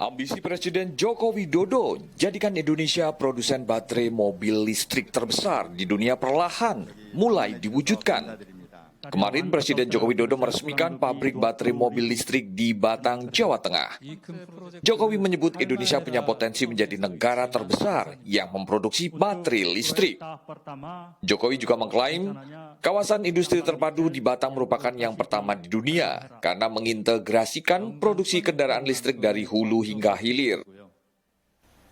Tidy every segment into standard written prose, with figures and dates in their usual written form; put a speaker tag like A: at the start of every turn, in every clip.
A: Ambisi Presiden Joko Widodo jadikan Indonesia produsen baterai mobil listrik terbesar di dunia perlahan mulai diwujudkan. Kemarin Presiden Joko Widodo meresmikan pabrik baterai mobil listrik di Batang, Jawa Tengah. Jokowi menyebut Indonesia punya potensi menjadi negara terbesar yang memproduksi baterai listrik. Jokowi juga mengklaim kawasan industri terpadu di Batang merupakan yang pertama di dunia karena mengintegrasikan produksi kendaraan listrik dari hulu hingga hilir.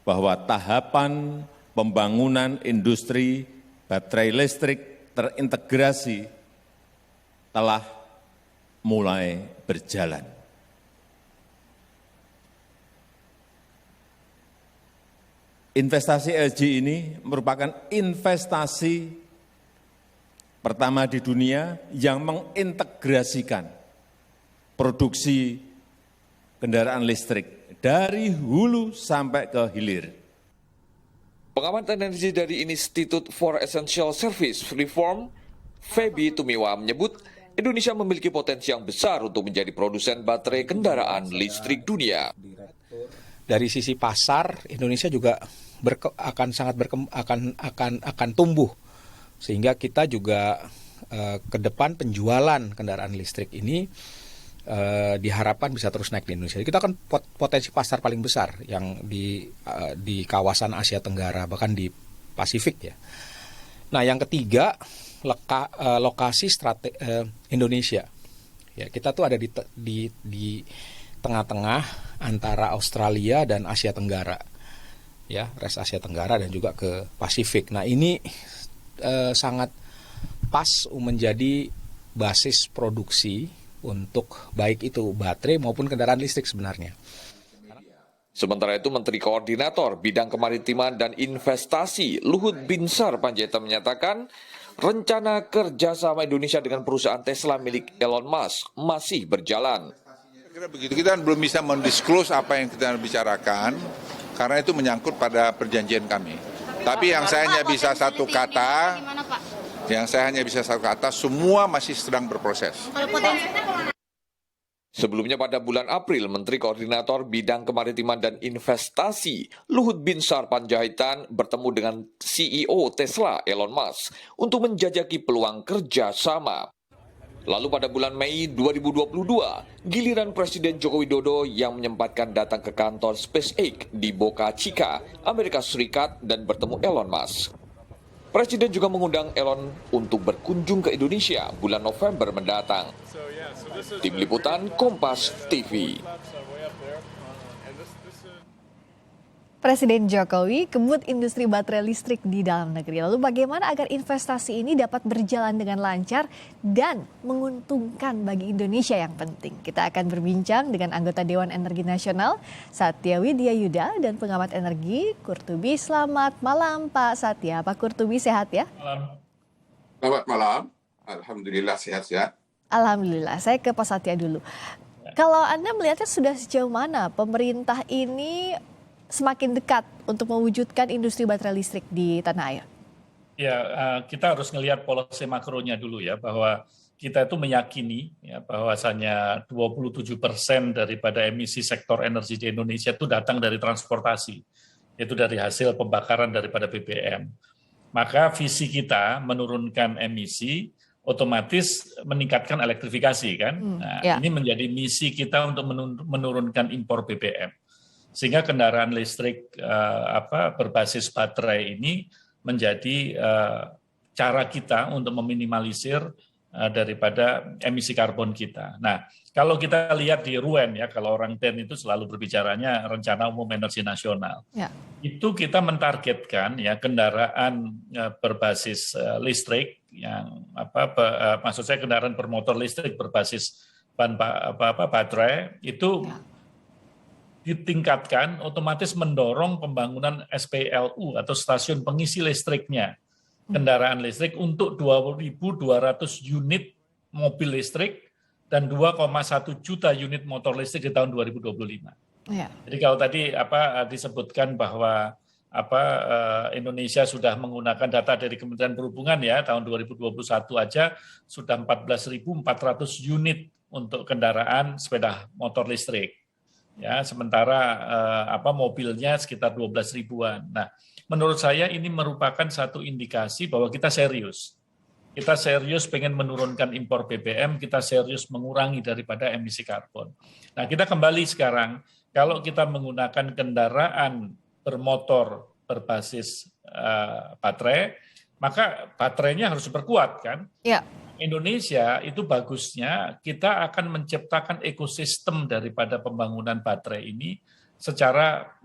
B: Bahwa tahapan pembangunan industri baterai listrik terintegrasi telah mulai berjalan. Investasi LG ini merupakan investasi pertama di dunia yang mengintegrasikan produksi kendaraan listrik dari hulu sampai ke hilir.
A: Pengamat energi dari Institute for Essential Service Reform, Febi Tumiwa menyebut Indonesia memiliki potensi yang besar untuk menjadi produsen baterai kendaraan listrik dunia.
C: Dari sisi pasar, Indonesia juga akan tumbuh, sehingga kita juga ke depan penjualan kendaraan listrik ini diharapkan bisa terus naik di Indonesia. Kita kan potensi pasar paling besar yang di kawasan Asia Tenggara, bahkan di Pasifik ya. Nah, yang ketiga, lokasi Indonesia. Ya, kita tuh ada di tengah-tengah antara Australia dan Asia Tenggara. Ya, res Asia Tenggara dan juga ke Pasifik. Nah, ini sangat pas menjadi basis produksi untuk baik itu baterai maupun kendaraan listrik sebenarnya.
A: Sementara itu, Menteri Koordinator Bidang Kemaritiman dan Investasi Luhut Binsar Panjaitan menyatakan rencana kerjasama Indonesia dengan perusahaan Tesla milik Elon Musk masih berjalan.
D: Kira begitu, kita belum bisa mendisclose apa yang kita bicarakan karena itu menyangkut pada perjanjian kami. Tapi yang saya hanya bisa satu kata, semua masih sedang berproses.
A: Sebelumnya pada bulan April, Menteri Koordinator Bidang Kemaritiman dan Investasi Luhut Binsar Panjaitan bertemu dengan CEO Tesla Elon Musk untuk menjajaki peluang kerjasama. Lalu pada bulan Mei 2022, giliran Presiden Joko Widodo yang menyempatkan datang ke kantor SpaceX di Boca Chica, Amerika Serikat dan bertemu Elon Musk. Presiden juga mengundang Elon untuk berkunjung ke Indonesia bulan November mendatang. Tim Liputan Kompas TV.
E: Presiden Jokowi kebut industri baterai listrik di dalam negeri. Lalu bagaimana agar investasi ini dapat berjalan dengan lancar dan menguntungkan bagi Indonesia yang penting? Kita akan berbincang dengan anggota Dewan Energi Nasional Satya Widya Yuda dan pengamat energi Kurtubi. Selamat malam Pak Satya. Pak Kurtubi sehat ya?
F: Selamat malam. Alhamdulillah sehat-sehat.
E: Alhamdulillah. Saya ke Pak Satya dulu. Kalau Anda melihatnya sudah sejauh mana pemerintah ini semakin dekat untuk mewujudkan industri baterai listrik di tanah air?
G: Ya, kita harus melihat policy makronya dulu ya, bahwa kita itu meyakini ya, bahwasanya 27% daripada emisi sektor energi di Indonesia itu datang dari transportasi, yaitu dari hasil pembakaran daripada BBM. Maka visi kita menurunkan emisi, otomatis meningkatkan elektrifikasi kan. Ini menjadi misi kita untuk menurunkan impor BBM. Sehingga kendaraan listrik berbasis baterai ini menjadi cara kita untuk meminimalisir daripada emisi karbon kita. Nah, kalau kita lihat di RUEN ya, kalau orang TEN itu selalu berbicaranya Rencana Umum Energi Nasional. Ya. Itu kita mentargetkan ya kendaraan berbasis listrik yang maksud saya kendaraan bermotor listrik berbasis baterai itu ditingkatkan, otomatis mendorong pembangunan SPLU atau stasiun pengisi listriknya kendaraan listrik untuk 2.200 unit mobil listrik dan 2,1 juta unit motor listrik di tahun 2025. Ya. Jadi kalau tadi disebutkan bahwa Indonesia sudah menggunakan data dari Kementerian Perhubungan ya tahun 2021 aja sudah 14.400 unit untuk kendaraan sepeda motor listrik. Ya, sementara mobilnya sekitar 12 ribuan. Nah, menurut saya ini merupakan satu indikasi bahwa kita serius. Kita serius pengen menurunkan impor BBM, kita serius mengurangi daripada emisi karbon. Nah, kita kembali sekarang, kalau kita menggunakan kendaraan bermotor berbasis baterai, maka baterainya harus diperkuat kan?
E: Ya.
G: Indonesia itu bagusnya kita akan menciptakan ekosistem daripada pembangunan baterai ini secara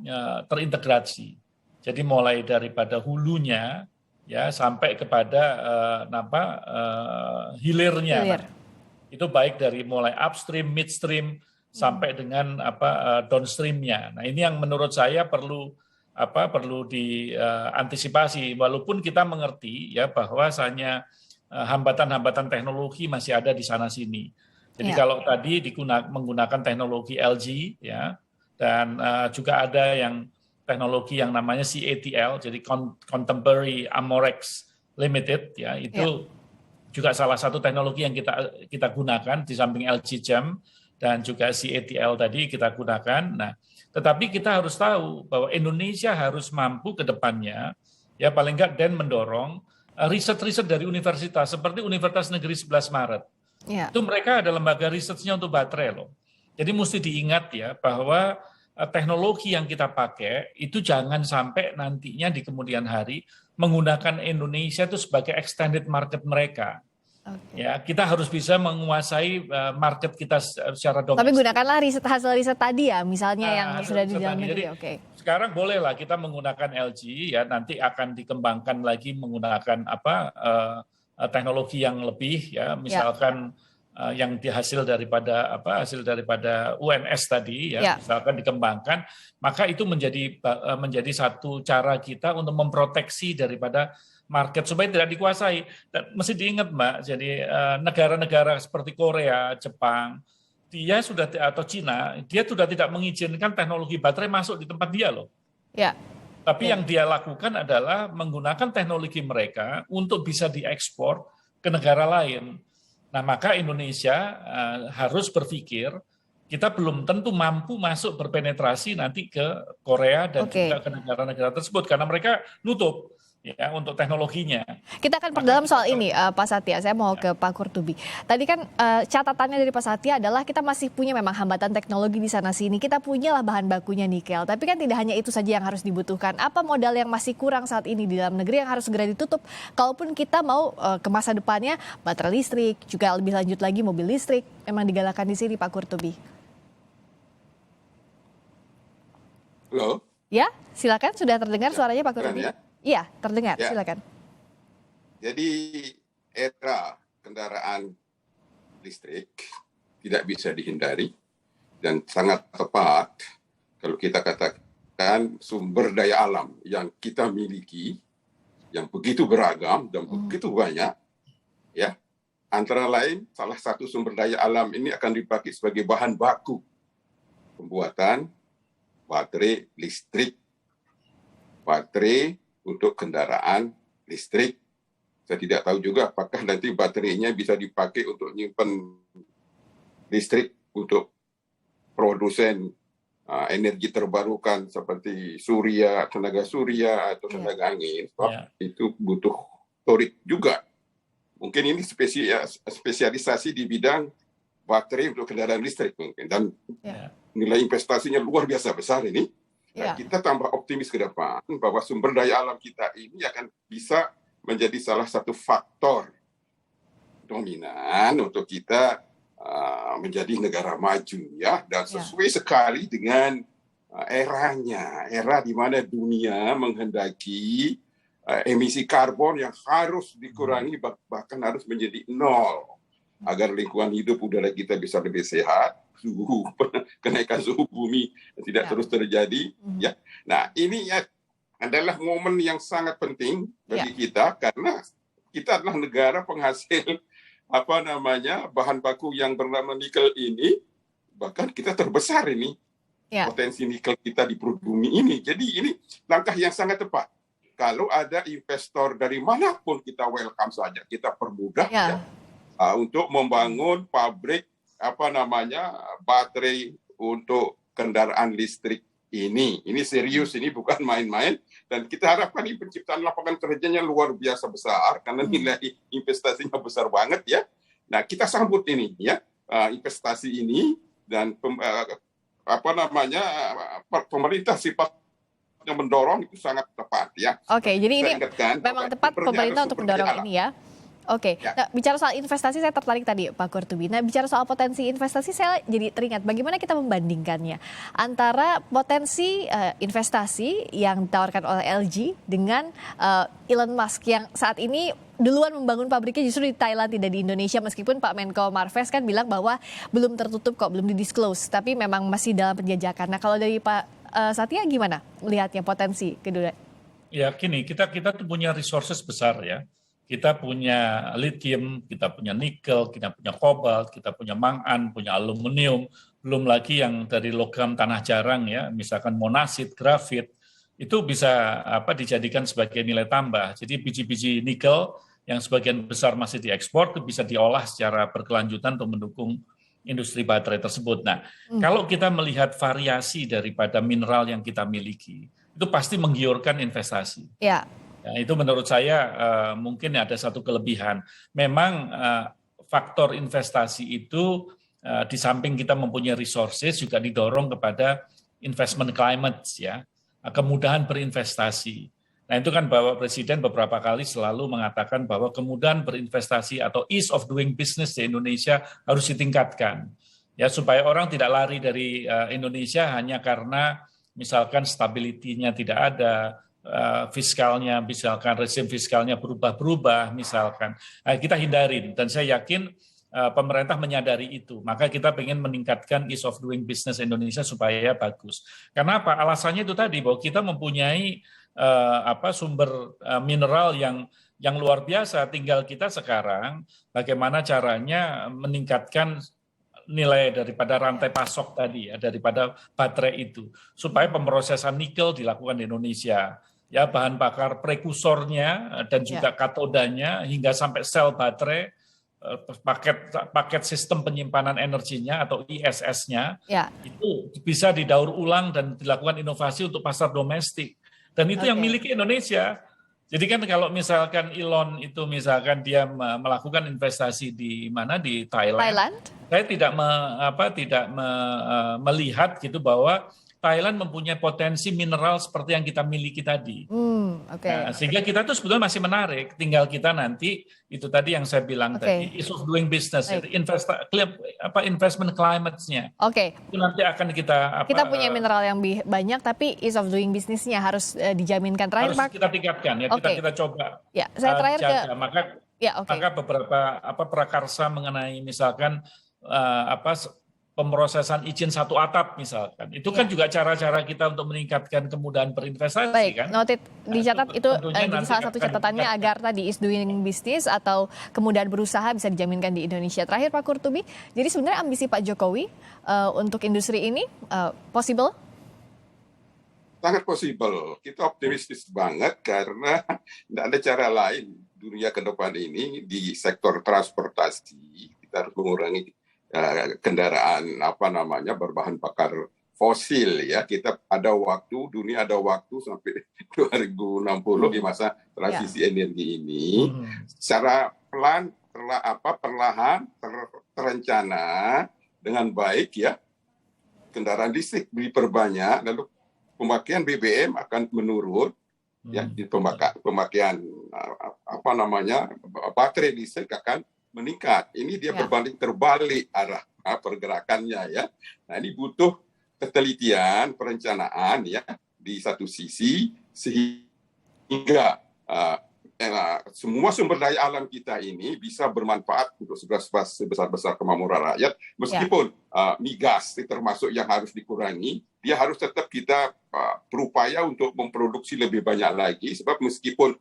G: terintegrasi. Jadi mulai daripada hulunya ya sampai kepada hilirnya.
E: Hilir.
G: Nah, itu baik dari mulai upstream, midstream sampai dengan downstreamnya. Nah, ini yang menurut saya perlu diantisipasi walaupun kita mengerti ya bahwasanya hambatan-hambatan teknologi masih ada di sana sini. Jadi kalau tadi menggunakan teknologi LG ya dan juga ada yang teknologi yang namanya CATL, jadi Contemporary Amorex Limited ya itu juga salah satu teknologi yang kita gunakan di samping LG Chem dan juga CATL tadi kita gunakan. Nah, tetapi kita harus tahu bahwa Indonesia harus mampu ke depannya ya paling enggak dan mendorong riset-riset dari universitas seperti Universitas Negeri 11 Maret. Ya. Itu mereka ada lembaga risetnya untuk baterai loh. Jadi mesti diingat ya bahwa teknologi yang kita pakai itu jangan sampai nantinya di kemudian hari menggunakan Indonesia itu sebagai extended market mereka. Okay. Ya, kita harus bisa menguasai market kita secara domestik.
E: Tapi gunakanlah hasil riset tadi ya, misalnya yang sudah di dalam negeri. Oke.
G: Sekarang bolehlah kita menggunakan LG ya, nanti akan dikembangkan lagi menggunakan teknologi yang lebih ya, misalkan yang hasil daripada UNS tadi ya, misalkan dikembangkan, maka itu menjadi satu cara kita untuk memproteksi daripada market supaya tidak dikuasai. Dan mesti diingat Mbak, jadi negara-negara seperti Korea, Jepang, dia sudah atau Cina, dia sudah tidak mengizinkan teknologi baterai masuk di tempat dia loh. Ya. Tapi yang dia lakukan adalah menggunakan teknologi mereka untuk bisa diekspor ke negara lain. Nah, maka Indonesia harus berpikir kita belum tentu mampu masuk berpenetrasi nanti ke Korea dan juga ke negara-negara tersebut karena mereka nutup ya untuk teknologinya.
E: Kita akan perdalam soal ini Pak Satya. Saya mau ke Pak Qurtubi. Tadi kan catatannya dari Pak Satya adalah kita masih punya memang hambatan teknologi di sana sini. Kita punyalah bahan bakunya nikel. Tapi kan tidak hanya itu saja yang harus dibutuhkan. Apa modal yang masih kurang saat ini di dalam negeri yang harus segera ditutup? Kalaupun kita mau ke masa depannya baterai listrik, juga lebih lanjut lagi mobil listrik, memang digalakan di sini Pak Qurtubi.
F: Halo.
E: Ya, silakan. Sudah terdengar suaranya Pak Qurtubi? Ya? Iya, terdengar. Ya. Silakan.
F: Jadi era kendaraan listrik tidak bisa dihindari dan sangat tepat kalau kita katakan sumber daya alam yang kita miliki yang begitu beragam dan begitu banyak, ya antara lain salah satu sumber daya alam ini akan dipakai sebagai bahan baku pembuatan baterai listrik, baterai untuk kendaraan listrik. Saya tidak tahu juga apakah nanti baterainya bisa dipakai untuk nyimpan listrik untuk produsen energi terbarukan seperti tenaga surya atau tenaga angin. Itu butuh torik juga. Mungkin ini spesialisasi di bidang baterai untuk kendaraan listrik mungkin. Dan nilai investasinya luar biasa besar ini. Nah, kita tambah optimis ke depan bahwa sumber daya alam kita ini akan bisa menjadi salah satu faktor dominan untuk kita menjadi negara maju ya, dan sesuai sekali dengan eranya, era di mana dunia menghendaki emisi karbon yang harus dikurangi bahkan harus menjadi nol agar lingkungan hidup udara kita bisa lebih sehat. Kenaikan suhu bumi tidak terus terjadi ya. Nah, ini adalah momen yang sangat penting bagi kita karena kita adalah negara penghasil bahan baku yang bernama nikel ini, bahkan kita terbesar ini. Potensi nikel kita di perut bumi ini. Jadi ini langkah yang sangat tepat. Kalau ada investor dari manapun kita welcome saja, kita permudah untuk membangun pabrik baterai untuk kendaraan listrik ini. Ini serius, ini bukan main-main. Dan kita harapkan ini penciptaan lapangan kerjanya luar biasa besar karena nilai investasinya besar banget ya. Nah, kita sambut ini ya, investasi ini dan pemerintah sifatnya mendorong itu sangat tepat ya.
E: Oke, jadi ini
F: ingatkan,
E: memang tepat pemerintah untuk mendorong ini ya. Oke,
F: Ya.
E: nah, bicara soal investasi saya tertarik tadi Pak Qurtubi. Nah, bicara soal potensi investasi saya jadi teringat bagaimana kita membandingkannya antara potensi investasi yang ditawarkan oleh LG dengan Elon Musk yang saat ini duluan membangun pabriknya justru di Thailand tidak di Indonesia, meskipun Pak Menko Marves kan bilang bahwa belum tertutup kok, belum didisclose, tapi memang masih dalam penjajakan. Nah, kalau dari Pak Satya gimana melihatnya potensi kedua?
G: Ya, gini, kita tuh punya resources besar ya. Kita punya lithium, kita punya nikel, kita punya kobalt, kita punya mangan, punya aluminium, belum lagi yang dari logam tanah jarang ya, misalkan monasit, grafit, itu bisa dijadikan sebagai nilai tambah. Jadi biji-biji nikel yang sebagian besar masih diekspor itu bisa diolah secara berkelanjutan untuk mendukung industri baterai tersebut. Nah, kalau kita melihat variasi daripada mineral yang kita miliki, itu pasti menggiurkan investasi.
E: Ya.
G: Ya, itu menurut saya mungkin ada satu kelebihan. Memang faktor investasi itu di samping kita mempunyai resources juga didorong kepada investment climate ya, kemudahan berinvestasi. Nah itu kan Bapak Presiden beberapa kali selalu mengatakan bahwa kemudahan berinvestasi atau ease of doing business di Indonesia harus ditingkatkan. Ya supaya orang tidak lari dari Indonesia hanya karena misalkan stability-nya tidak ada, fiskalnya, misalkan rezim fiskalnya berubah-berubah, misalkan. Kita hindarin, dan saya yakin pemerintah menyadari itu. Maka kita ingin meningkatkan ease of doing business Indonesia supaya bagus. Karena apa? Alasannya itu tadi, bahwa kita mempunyai sumber mineral yang luar biasa. Tinggal kita sekarang bagaimana caranya meningkatkan nilai daripada rantai pasok tadi ya, daripada baterai itu, supaya pemrosesan nikel dilakukan di Indonesia. Ya, bahan bakar prekursornya dan juga katodanya hingga sampai sel baterai, paket sistem penyimpanan energinya atau ISS-nya itu bisa didaur ulang dan dilakukan inovasi untuk pasar domestik. Dan itu yang miliki Indonesia. Jadi kan kalau misalkan Elon itu misalkan dia melakukan investasi di mana, di Thailand. Saya tidak melihat gitu bahwa Thailand mempunyai potensi mineral seperti yang kita miliki tadi. Nah, sehingga kita tuh sebetulnya masih menarik. Tinggal kita nanti itu tadi yang saya bilang tadi, ease of doing business, investment climate-nya. Itu nanti akan kita
E: punya mineral yang banyak, tapi ease of doing business-nya harus dijaminkan. Terakhir,
G: harus
E: Pak,
G: kita tingkatkan ya, kita coba.
E: Ya, saya terakhir
G: jaga. Maka beberapa prakarsa mengenai misalkan pemrosesan izin satu atap misalkan. Itu kan juga cara-cara kita untuk meningkatkan kemudahan berinvestasi.
E: Baik,
G: kan.
E: Noted, dicatat itu jadi salah satu catatannya agar tadi is doing business atau kemudahan berusaha bisa dijaminkan di Indonesia. Terakhir Pak Qurtubi, jadi sebenarnya ambisi Pak Jokowi untuk industri ini possible?
F: Sangat possible. Kita optimistis banget karena tidak ada cara lain dunia ke depan ini di sektor transportasi. Kita harus mengurangi kendaraan berbahan bakar fosil ya. Kita dunia ada waktu sampai 2060 di masa transisi energi ini secara perlahan terencana dengan baik ya. Kendaraan listrik diperbanyak, lalu pemakaian BBM akan menurun ya, di pemakaian baterai listrik akan meningkat. Ini dia berbanding terbalik arah pergerakannya ya. Nah, ini butuh ketelitian, perencanaan ya di satu sisi sehingga semua sumber daya alam kita ini bisa bermanfaat untuk sebesar-besar kemakmuran rakyat, meskipun migas termasuk yang harus dikurangi, dia harus tetap kita berupaya untuk memproduksi lebih banyak lagi, sebab meskipun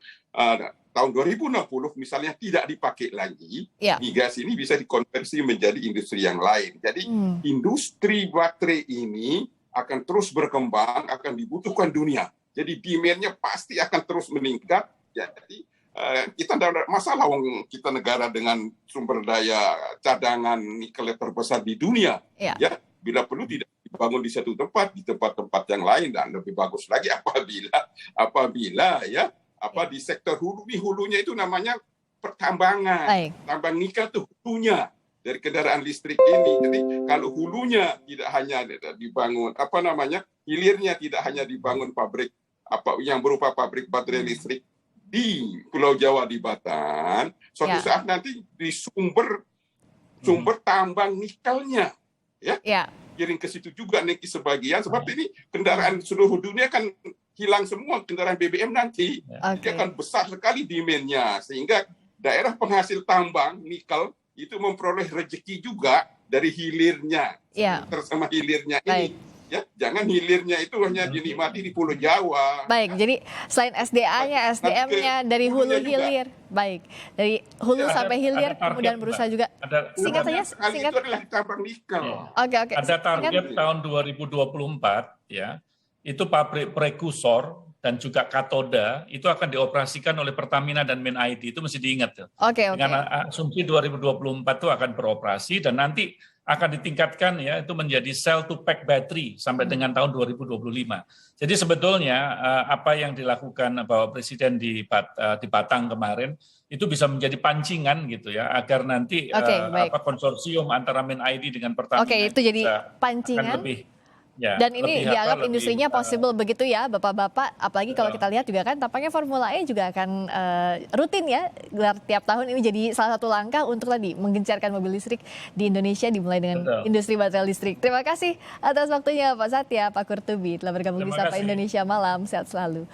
F: tahun 2060 misalnya tidak dipakai lagi, migas ini bisa dikonversi menjadi industri yang lain. Jadi industri baterai ini akan terus berkembang, akan dibutuhkan dunia. Jadi demand-nya pasti akan terus meningkat. Jadi kita tidak ada masalah, kita negara dengan sumber daya cadangan nikel terbesar di dunia. Ya, bila perlu tidak dibangun di satu tempat, di tempat-tempat yang lain, dan lebih bagus lagi apabila di sektor hulu, hulunya itu namanya pertambangan.
E: Baik.
F: Tambang nikel itu hulunya dari kendaraan listrik ini. Jadi kalau hulunya tidak hanya dibangun hilirnya tidak hanya dibangun pabrik yang berupa pabrik baterai listrik di Pulau Jawa di Batan, suatu saat nanti di sumber tambang nikelnya kirim ke situ juga nih sebagian, sebab ini kendaraan seluruh dunia kan hilang semua kendaraan BBM nanti. Dia akan besar sekali demand-nya, sehingga daerah penghasil tambang nikel itu memperoleh rezeki juga dari hilirnya, bersama hilirnya ini. Ya, jangan hilirnya itu hanya dinikmati di Pulau Jawa.
E: Baik, jadi selain SDA-nya, SDM-nya dari hulu hilir. Baik, dari hulu sampai hilir, kemudian berusaha juga. Singkat saja,
F: itu adalah tambang nikel.
E: Oke.
G: Ada target tahun 2024 ya, itu pabrik prekursor dan juga katoda itu akan dioperasikan oleh Pertamina dan MinID, itu mesti diingat tuh. Dengan asumsi 2024 itu akan beroperasi dan nanti akan ditingkatkan ya itu menjadi cell to pack battery sampai dengan tahun 2025. Jadi sebetulnya apa yang dilakukan Bapak Presiden di Batang kemarin itu bisa menjadi pancingan gitu ya, agar nanti konsorsium antara MinID dengan Pertamina
E: itu jadi pancingan. Dan ini dianggap industrinya possible begitu ya Bapak-Bapak, apalagi kalau kita lihat juga kan tampaknya Formula E juga akan rutin ya gelar tiap tahun. Ini jadi salah satu langkah untuk tadi menggencarkan mobil listrik di Indonesia dimulai dengan industri baterai listrik. Terima kasih atas waktunya Pak Satya, Pak Kurtubi telah bergabung di Sapa Indonesia Malam, sehat selalu.